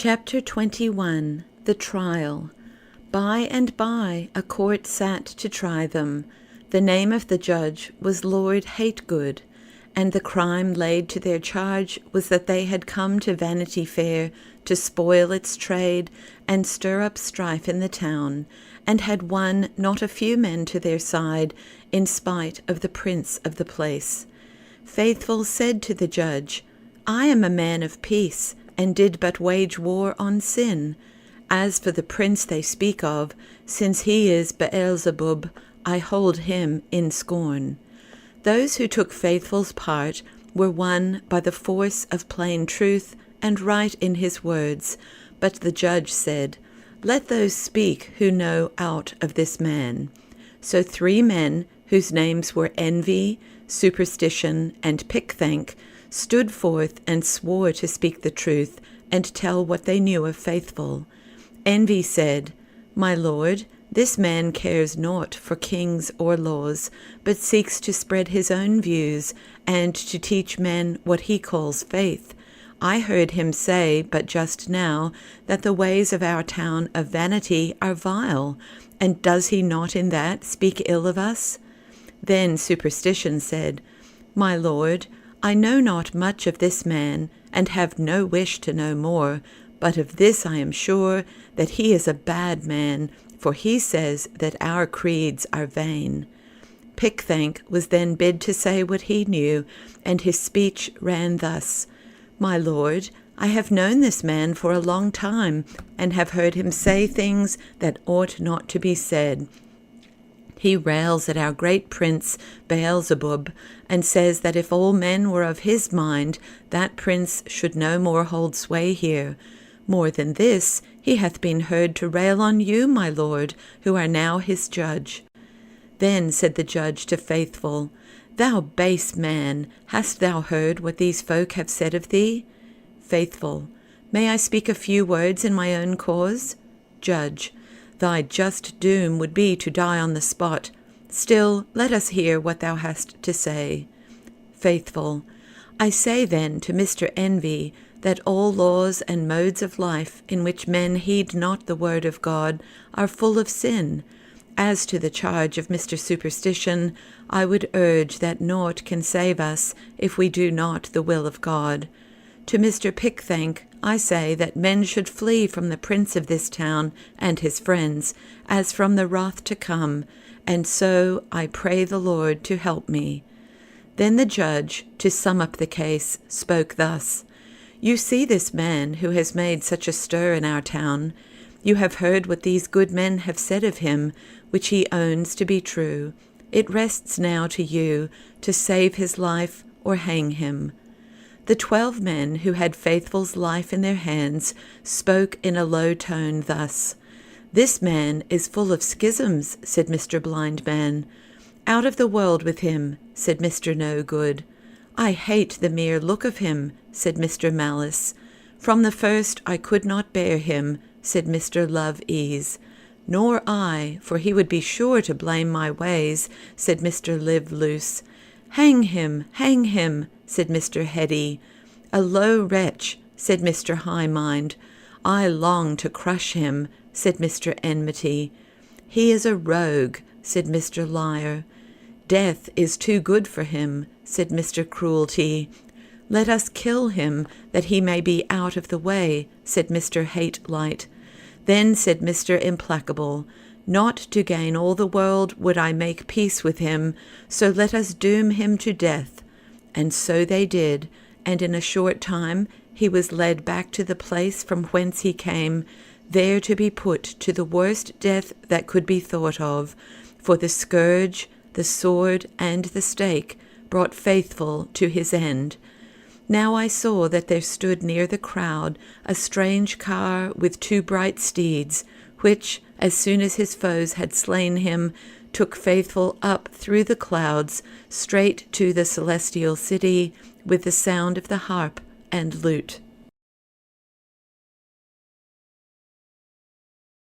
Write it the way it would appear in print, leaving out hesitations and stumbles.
Chapter 21. The Trial. By and by a court sat to try them. The name of the judge was Lord Hategood, and the crime laid to their charge was that they had come to Vanity Fair to spoil its trade and stir up strife in the town, and had won not a few men to their side, in spite of the prince of the place. Faithful said to the judge, I am a man of peace, and did but wage war on sin. As for the prince they speak of, since he is Beelzebub, I hold him in scorn. Those who took Faithful's part were won by the force of plain truth and right in his words, but the judge said, Let those speak who know aught of this man. So 3 men, whose names were Envy, Superstition, and Pickthank, stood forth and swore to speak the truth and tell what they knew of Faithful. Envy said, My lord, this man cares naught for kings or laws, but seeks to spread his own views and to teach men what he calls faith. I heard him say but just now that the ways of our town of Vanity are vile, and does he not in that speak ill of us? Then Superstition said, My lord, I know not much of this man, and have no wish to know more, but of this I am sure, that he is a bad man, for he says that our creeds are vain. Pickthank was then bid to say what he knew, and his speech ran thus, My lord, I have known this man for a long time, and have heard him say things that ought not to be said. He rails at our great prince Beelzebub, and says that if all men were of his mind, that prince should no more hold sway here. More than this, he hath been heard to rail on you, my lord, who are now his judge. Then said the judge to Faithful, Thou base man, hast thou heard what these folk have said of thee? Faithful, May I speak a few words in my own cause? Judge, Thy just doom would be to die on the spot. Still, let us hear what thou hast to say. Faithful, I say then to Mr. Envy that all laws and modes of life in which men heed not the word of God are full of sin. As to the charge of Mr. Superstition, I would urge that naught can save us if we do not the will of God. To Mr. Pickthank, I say that men should flee from the prince of this town and his friends, as from the wrath to come, and so I pray the Lord to help me. Then the judge, to sum up the case, spoke thus, You see this man who has made such a stir in our town. You have heard what these good men have said of him, which he owns to be true. It rests now to you to save his life or hang him. The 12 men who had Faithful's life in their hands spoke in a low tone thus, This man is full of schisms, said Mr. Blind Man. Out of the world with him, said Mr. No Good. I hate the mere look of him, said Mr. Malice. From the first I could not bear him, said Mr. Love Ease. Nor I, for he would be sure to blame my ways, said Mr. Live Loose. Hang him, said Mr. Heady. A low wretch, said Mr. High Mind. I long to crush him, said Mr. Enmity. He is a rogue, said Mr. Liar. Death is too good for him, said Mr. Cruelty. Let us kill him, that he may be out of the way, said Mr. Hate Light. Then said Mr. Implacable, Not to gain all the world would I make peace with him, so let us doom him to death. And so they did, and in a short time he was led back to the place from whence he came, there to be put to the worst death that could be thought of, for the scourge, the sword, and the stake brought Faithful to his end. Now I saw that there stood near the crowd a strange car with 2 bright steeds, which, as soon as his foes had slain him, took Faithful up through the clouds straight to the celestial city with the sound of the harp and lute.